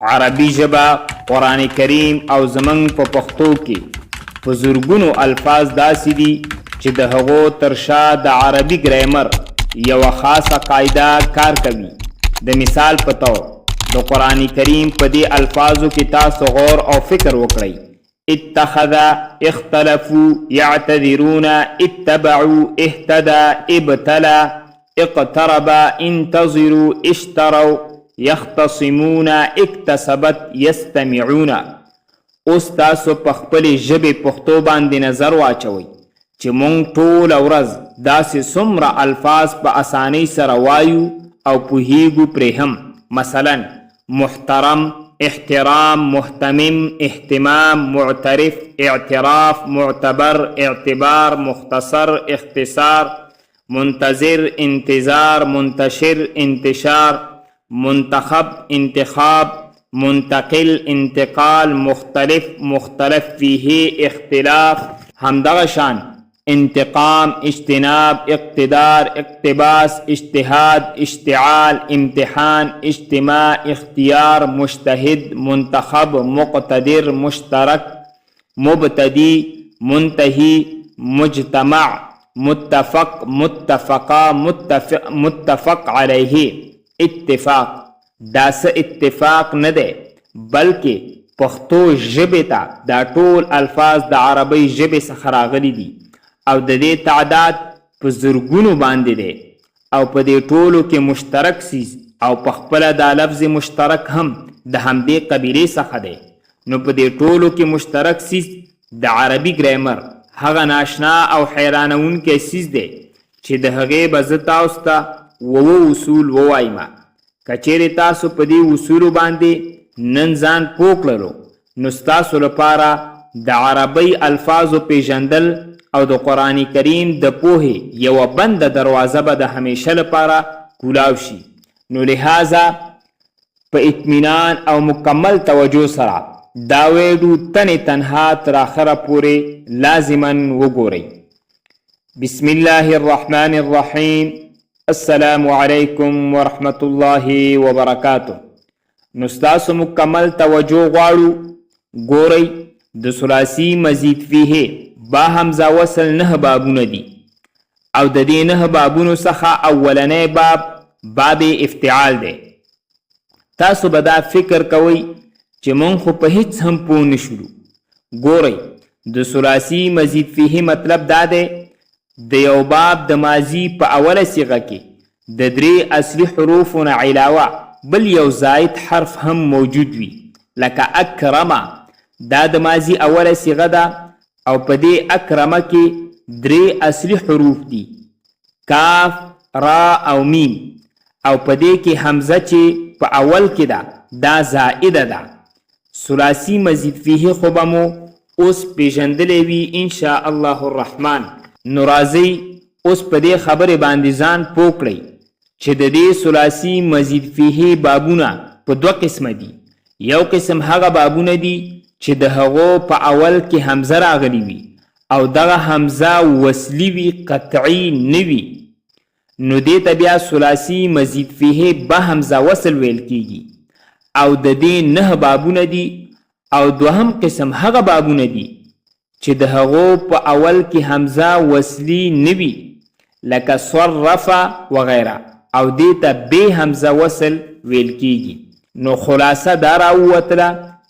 عربي ژبه قرآن کریم او زمنګ په پښتو کې په زرګونو الفاظ داسې دي چې د هغو تر شا د عربي ګرامر یوه خاصه قاعده کار کوي. د مثال په طور د قرآن کریم په دې الفاظو کې تاسو غور او فکر وکړئ. اتخذ، اختلفوا، يعتذرون، اتبعوا، اهتدى، ابتلى، اقترب، انتظروا، اشتروا، يختصمون، اكتسبت، يستمعون. اوس تاسو په خپلې ژبې پښتو باندې نظر واچوئ چې مونږ ټوله ورځ داسې څومره الفاظ په اسانۍ سره وایو او پوهیږو پرې هم. مثلا محترم، احترام، محتمم، اهتمام، معترف، اعتراف، معتبر، اعتبار، مختصر، اختصار، منتظر، انتظار، منتشر، انتشار، منتخب، انتخاب، منتقل، انتقال، مختلف، مختلف فيه، اختلاف، همدغه شان انتقام، اجتناب، اقتدار، اقتباس، اجتهاد، اشتعال، امتحان، اجتماع، اختیار، مجتهد، منتخب، مقتدر، مشترک، مبتدی، منتهی، مجتمع، متفق، متفقا، متفق علیه، اتفاق. دا سه اتفاق نه دی بلکې پښتو ژبې ته دا ټول الفاظ د عربۍ ژبې څخه راغلي دي او د دې تعداد په زرګونو باندې دی او په دې ټولو کې مشترک سیز او په خپله دا لفظ مشترک هم د همدې قبیلې څخه دی. نو په دې ټولو کې مشترک سیز د عربي ګرامر هغه ناشنا او حیرانونکی سیز دی چې د هغې به زه تاسو ته اووه اصول ووایم. که چیرې تاسو په دې اصولو باندې نن ځان پوه کړلو نو ستاسو لپاره د عربۍ الفاظو پیژندل او د قرآن کریم د پوهې یوه بنده دروازه به د همیشه لپاره کولاو شي. نو لہذا په اطمینان او مکمل توجه سره دا ویډیو تنې تنها تر آخره پورې لازما وګورئ. بسم الله الرحمن الرحیم. السلام علیکم ورحمت الله وبرکاته. نو ستاسو مکمل توجه غواړو. ګورئ د ثلاثي مزید فیه با همزه وصل 9 بابونه دي او د دې 9 بابونو څخه اولنی باب باب افتعال دی. تاسو به دا فکر کوئ چې مونږ خو په هیڅ هم پوه نشولو. ګورئ د ثلاثي مزید فیه مطلب دا دی د یو باب د ماضي په اوله صیغه کې د 3 اصلي حروفو نه علاوه بل یو زائد حرف هم موجود وي لکه اکرمه. دا د ماضي اوله صیغه ده او په دې اکرمه کې 3 اصلي حروف دي کاف، را او میم او په دې کې حمزه چې په اول کې ده دا زائده ده. ثلاثي مزید فیه خو به مو اوس پیژندلی وي انشاء الله الرحمن. نو راځئ اوس په دې خبرې باندې ځان پوه کړئ چې د دې ثلاثي مزید فیه بابونه په 2 قسمه دي. یو قسم هغه بابونه دي چې د هغو په اول کې حمزه راغلی وي او دغه حمزه وصلي وي، قطعي نه وي. نو دې ته بیا ثلاثي مزید فیه به حمزه وصل ویل کیږي او د دې 9 بابونه دي. او دوهم قسم هغه بابونه دي چې د هغو په اول کې حمزه وصلي نه وي لکه صرف وغیره او دې ته بې حمزه وصل ویل کیږي. نو خلاصه دا راووتله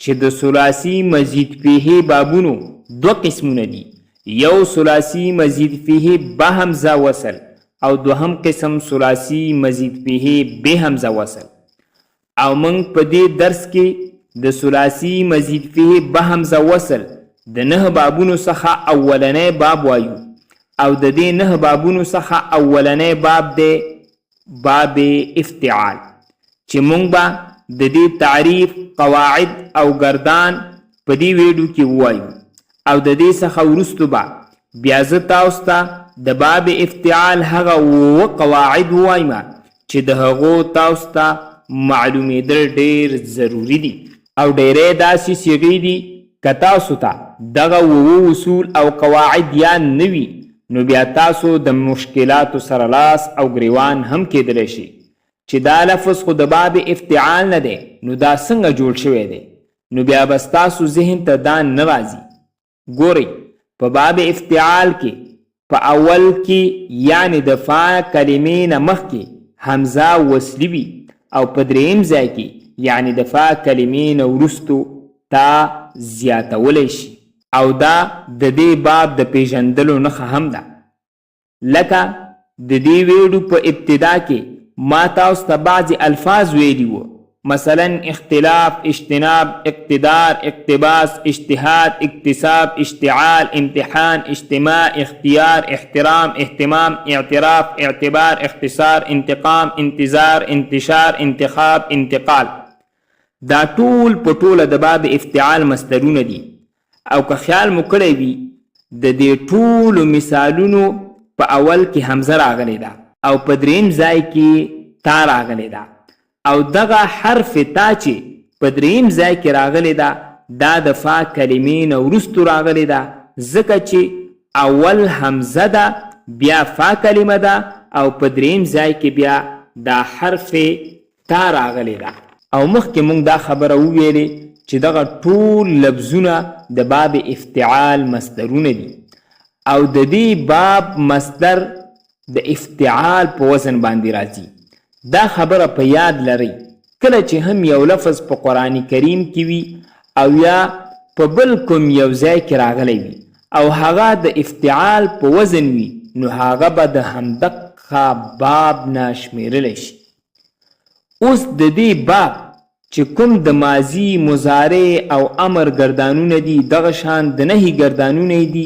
چې د ثلاثي مزید فیه بابونو 2 قسمونه دي. یو ثلاثي مزید فیه به حمزه وصل او دوهم قسم ثلاثي مزید فیه بې حمزه وصل. او موږ په دې درس کې د ثلاثي مزید فیه به حمزه وصل د 9 بابونو څخه اولنی باب وایو او د دې 9 بابونو څخه اولنی باب دی باب افتعال چې مونږ به د دې تعریف، قواعد او گردان په دې ویډیو کې ووایو او د دې څخه وروستو به بیا زه تاسو ته د باب افتعال هغه 9 قواعد ووایم چې د هغو تاسو ته معلومېدل ډېر ضروري دي او ډېری داسې صیغې دي که تاسو ته دغه 9 اصول او قواعد یاد نه وي نو بیا تاسو د مشکلاتو سره لاس او ګریوان هم کېدلی شي. چې دا لفظ خو د باب افتعال نه دی نو دا څنګه جوړ شوی دی، نو بیا به ستاسو ذهن ته دا نه راځي. ګورئ په باب افتعال کې په اول کې یعنی د فا کلمې نه مخکې حمزه وصلي وي او په دریم ځای کې یعنی د فا کلمې نه وروستو تا زیاتولی شي او دا د دې باب د پیژندلو نښه هم ده. لکه د دې ویډیو په ابتدا کې ما تاسو ته بعضې الفاظ ویلي وو، مثلا اختلاف، اجتناب، اقتدار، اقتباس، اجتهاد، اکتساب، اشتعال، امتحان، اجتماع، اختیار، احترام، اهتمام، اعتراف، اعتبار، اختصار، انتقام، انتظار، انتشار، انتخاب، انتقال. دا ټول په ټوله د باب افتعال مصدرونه دي او که خیال مو کړی وي د دې ټولو مثالونو په اول کې حمزه راغلی ده او په دریم ځای کې تا راغلی ده او دغه حرف تا چې په دریم ځای کې راغلی ده دا د فا کلمې نه وروستو راغلی ده ځکه چې اول حمزه ده بیا فا کلمه ده او په دریم ځای کې بیا دا حرف تا راغلی ده. او مخکې مونږ دا خبره وویلې چې دغه ټول لفظونه د باب افتعال مصدرونه دي او د دې باب مصدر د افتعال په وزن باندې راځي. دا خبره په یاد لرئ کله چې هم یو لفظ په قرآن کریم کې وي او یا په بل کوم یو ځای کې راغلی وي او هغه د افتعال په وزن وي نو هغه به د همدغه باب نه شمیرلی شي. اوس د دې باب چې کوم د ماضي، مضارع او امر ګردانونه دي دغه شان د نهي ګردانونه دي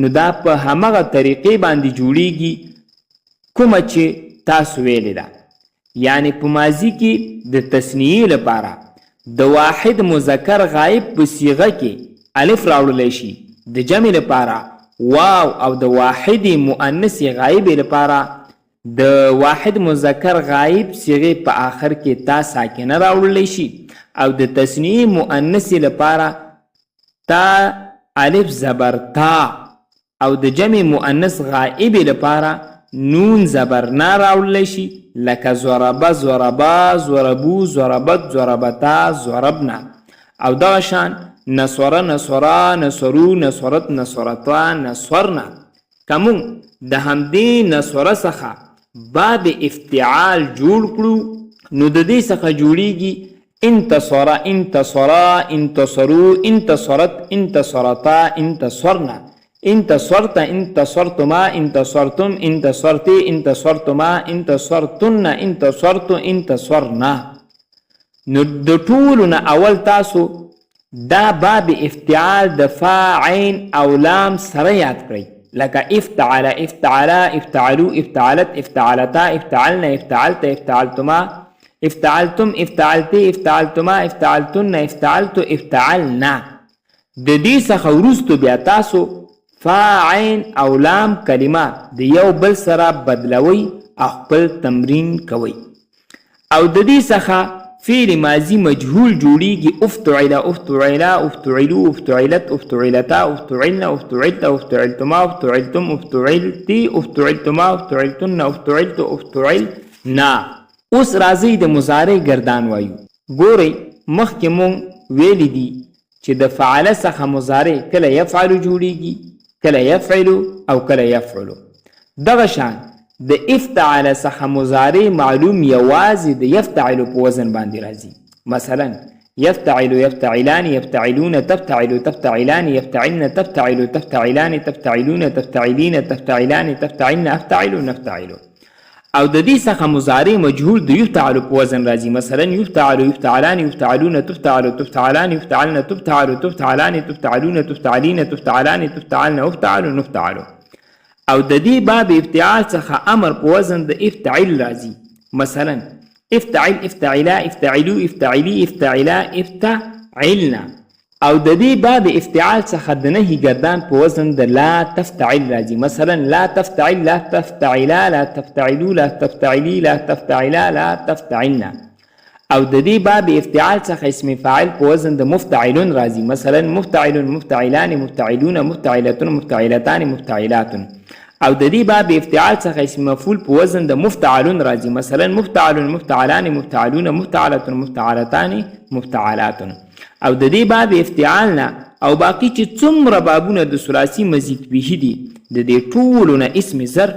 نو دا په همغه طریقې باندې جوړیږي کومه چې تاسو ویلې ده. یعنی په ماضي کې د تثنیې لپاره د واحد مذکر غایب په صیغه کې الف راوړلی شي، د جمع لپاره واو او د واحد مؤنث غایب لپاره د واحد مذکر غایب صیغه په آخر کې تا ساکنه راوړلی شي او د تثنیې مؤنث لپاره تا الف زبر تا او د جمع مؤنث غائب لپاره نون زبرنا راوړلی شي لکه ضربه، ضربا، ضربو، ضربت، ضربتا، ضربنا. او دغه شان نصره، نصرا، نصرو، نصرت، نصرتا، نصرنا. که مونږ د همدې نصره څخه باب افتعال جوړ کړو نو د دې څخه جوړیږي انتصر، انتصرا، انتصرو، انتصرت، انتصرتا، انتصرنا، انتصرت، انتصرتما، انتصرتم، انتصرتی، انتصرتما، انتصرتن، انتصرت، انتصرنا. نو د ټولو نه اول تاسو دا باب افتعال د فا، عین او لام سره یاد کړئ لکه افتعل، افتعلا، افتعلو، افتعلت، افتعلتا، افتعلنا، افتعلت، افتعلتما، افتعلتم، افتعلتی، افتعلتما، افتعلتن، افتعلت، افتعلنا. د دې څخه وروستو بیا تاسو فا، عین او لام کلمه د یو بل سره بدلوي او خپل تمرین کوي. او د دې څخه فعل ماضی مجهول جوړیږي افتعل، افتعلا، افتعلو، افتعلت، افتعلتا، افتعلنا، افتعلت، افتعلتما، افتعلتم، افتعلتی، افتعلتما، افتعلتن، افتعلت، افتعلنا. اوس راځئ د مضارع ګردان وایو. ګورئ مخکې مونږ ویلی دي چې د فعله څخه مضارع کله یفعلو جوړیږي، کله یفعلو او کله یفعلو. دغه شان د افتعل څخه مضارع معلوم یوازې د یفتعلو په وزن باندې راځي. مثلا یفتعل، یفتعلان، یفتعلون، تفتعل، تفتعلان، یفتعلن، تفتعل، تفتعلان، تفتعلون، تفتعلین، تفتعلان، تفتعلن، افتعل، نفتعل. او د دې څخه مضارع مجهول د یفتعل په وزن راځي. مثلا یفتعل، یفتعلان، یفتعلون، تفتعل، تفتعلان، یفتعلن، تفتعل، تفتعلان، تفتعلون، تفتعلین، تفتعلان، تفتعلن، افتعل، نفتعل. او د دې باب افتعال څخه امر په وزن د افتعل راځي. مثلا افتعل، افتعلا، افتعلو، افتعلی، افتعلا، افتعلنا. او د دې باب افتعال څخه د نهي ګردان په وزن د لا تفتعل راځي. مثلا لا تفتعل، لا تفتعلا، لا تفتعلو، لا تفتعلی، لا تفتعلا، لا تفتعلنا. او د دې باب افتعال څخه اسم فاعل په وزن د مفتعلون راځي. مثلا مفتعل، مفتعلان، مفتعلون، مفتعلتون، مفتعلتان، مفتعلات. او د دې باب افتعال څخه اسم مفعول په وزن د مفتعلون راځي. مثلا مفتعلون، مفتعلان، مفتعلون، مفتعلتون، مفتعلتان، مفتعلاتون. او د دې باب افتعال نه او باقی چې څومره بابونه د ثلاثي مزید به دي د دې ټولو نه اسم ظرف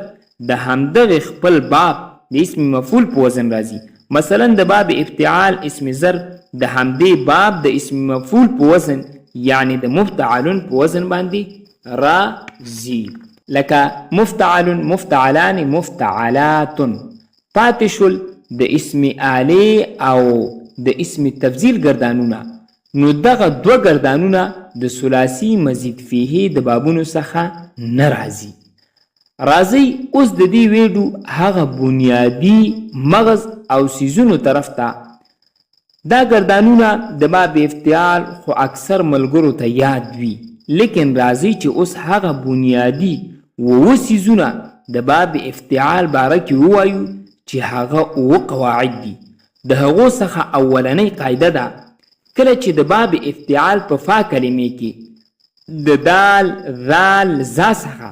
د همدغه خپل باب د اسم مفعول په وزن راځي. مثلا د باب افتعال اسم ظرف د همدې باب د اسم مفعول په وزن یعنی د مفتعلون په وزن باندې راځي. لکه مفتعلون، مفتعلان، مفتعلات. پاتې شول د اسم آلی او د اسم تفضیل گردانونه. نو دغه دوه گردانونه د ثلاثي مزید فیه د بابونو څخه نه راځي. راځي اوس د دې ویډیو هغه بنیادی مغز او سیزونو طرف ته. دا گردانونه د باب افتعال خو اکثر ملګرو ته یاد وي، لیکن راځي چې اوس هغه بنیادی و سیزونه د باب افتعال باره کې ووایو چې هغه اوه قواعد دي. د هغو څخه اولنۍ قاعده ده کله چې د باب افتعال په فا کلمې کې د دال، ذال، زا څخه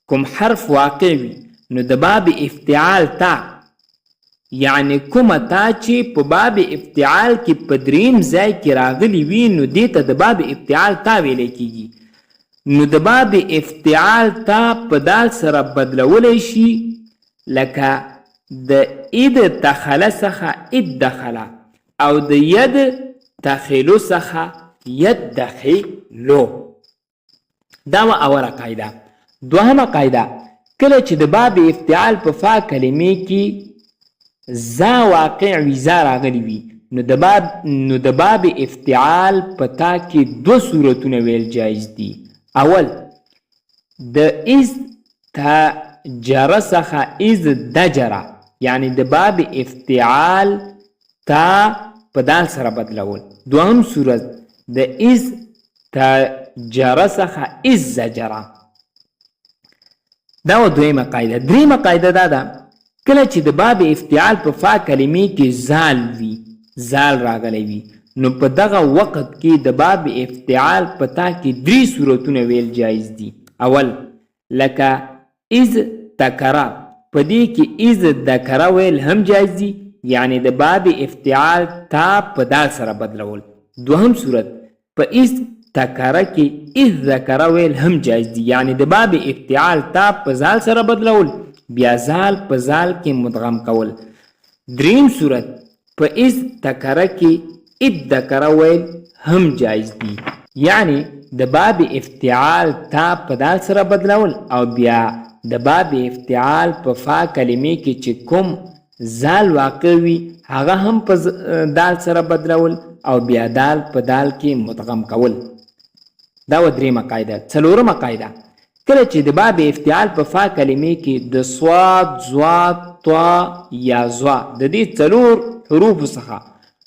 کوم حرف واقع وي نو د باب افتعال تا یعنی کومه تا چې په باب افتعال کې په دریم ځای کې راغلی وي نو دې ته د باب افتعال تا ویلی کیږي. نو د باب افتعال تا په دال سره بدلولی شي لکه د اید تخله څخه اد دخله او د ید تخلو څخه ید دخلو. دا اوله قاعده. دوهمه قاعده کله چې د باب افتعال په فا کلمې کې زا واقع وي، زا راغلی وي نو د باب افتعال په تا کې دوه صورتونه ویل جایز دي. اول د از تجره څخه از دجره یعنی د باب افتعال تا په دال سره بدلول. دوهم صورت د از تجره څخه از زجره. دا و دویمه قاعده. دریمه قاعده دا ده کله چې د باب افتعال په فا کلمې کې زال وي، زال راغلی وي نو په دغه وخت کې د باب افتعال په تا کې درې صورتونه ویل جایز دي. اول لکه از تکره، په دې کې از دکره ویل هم جایز دي یعنی د باب افتعال تا په دال سره بدلول. دوهم صورت په از تکره کې از ذکره ویل هم جایز دي یعنی د باب افتعال تا په زال سره بدلول بیا زال په زال کې مدغم کول. دریم صورت په از تکره کې اد دکره ویل هم جایز دي یعنی د باب افتعال تا په دال سره بدلول او بیا د باب افتعال په فا کلمې کې چې کوم زال واقع وي هغه هم په دال سره بدلول او بیا دال په دال کې مدغم کول. دا و دریمه قاعده. څلورمه قاعده کله چې د باب افتعال په فا کلمې کې د صاد، ضاد، طا یا ظا د دې څلور حروفو څخه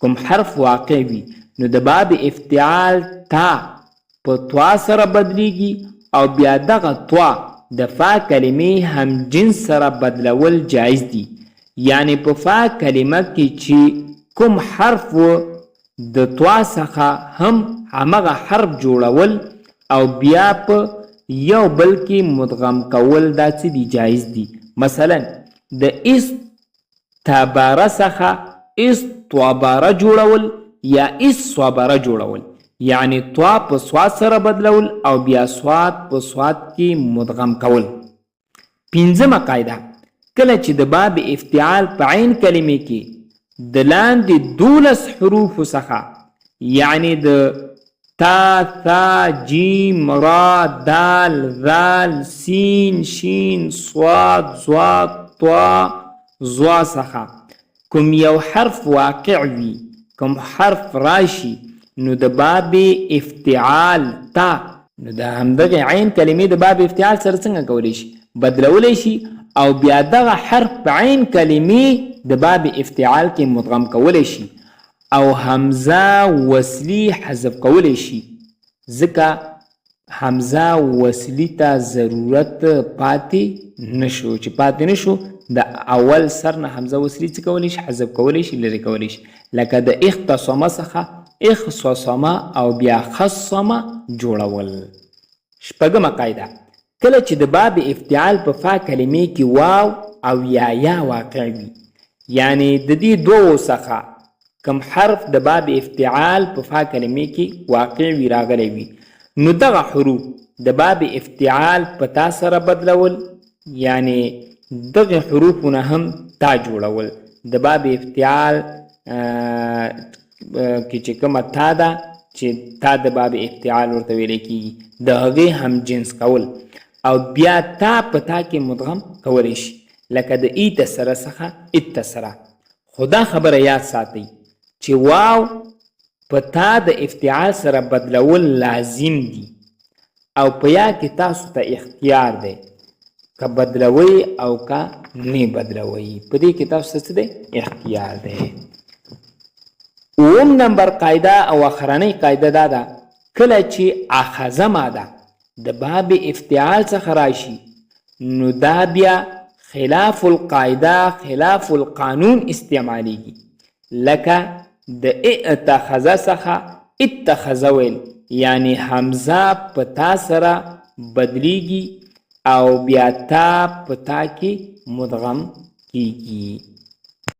کوم حرف واقع وي نو د باب افتعال تا په طا سره بدلیږي او بیا دغه طا د فا کلمې هم جنس سره بدلول جایز دي یعنی په فا کلمه کې چې کوم حرف د طا څخه هم همغه حرف جوړول او بیا په یو بل کې مدغم کول دا څه دي جایز دي. مثلا د استباره څخه استوباره جوړول یا اسوبره جوړول یعنی طا په صاد سره بدلول او بیا صاد په صاد کې مدغم کول. پنځمه قاعده کله چې د باب افتعال په عین کلمې کې د لاندې 12 حروفو څخه یعنی د تا، ثا، جیم، را، دال، ذال، سین، شین، صاد، ضاد، طا، ظا څخه کوم یو حرف واقع وي، کوم حرف راشي نو د باب افتعال تا نو د همدغه عین کلمې د باب افتعال سره څنګه کولی شي بدلولی شي او بیا دغه حرف په عین کلمې د باب افتعال کې مدغم کولی شي او حمزه وصلی حذف کولی شي ځکه حمزه وصلی ته ضرورت پاتې نشو چې پاتې نشو د اول سر نه حمزه وصلی څه کولی شي حذف کولی شي لرې کولی شي لکه د اختصامه څخه اختصامه او بیا خصامه جوړول. شپږمه قاعده کله چې د باب افتعال په فا کلمې کې واو او یا واقع وي، یعنی د دې دوو څخه کم حرف د باب افتعال په فا کلمې کې واقع وي راغلی وي، نو دغه حروف د باب افتعال په تا سره بدلول، یعنی دغه حروفونه هم تا جوړول. د باب افتعال کې چې کومه تا ده چې تا د باب افتعال ورته ویلی کېږي، د هغې هم جنس کول او بیا تا په تا کې مدغم کولی شي، لکه د ایت سره څخه ات سره. خو دا خبره یاد ساتئ چې واو په تا د افتعال سره بدلول لازم دي او په یا کې تاسو ته اختیار دی که بدلوي او که نه بدلوي، په دې کې تاسو څه دی اختیار دی. اوم نمبر قاعده او اخرنۍ قاعده دا ده کله چې اخذه ماده د باب افتعال څخه راشي نو دا بیا خلاف القاعده خلاف القانون استعمالیږي، لکه د اتخذه څخه اتخذه ویل، یعنی حمزه په تا سره بدلیږي او بیا تا په تا کې مدغم کیږي.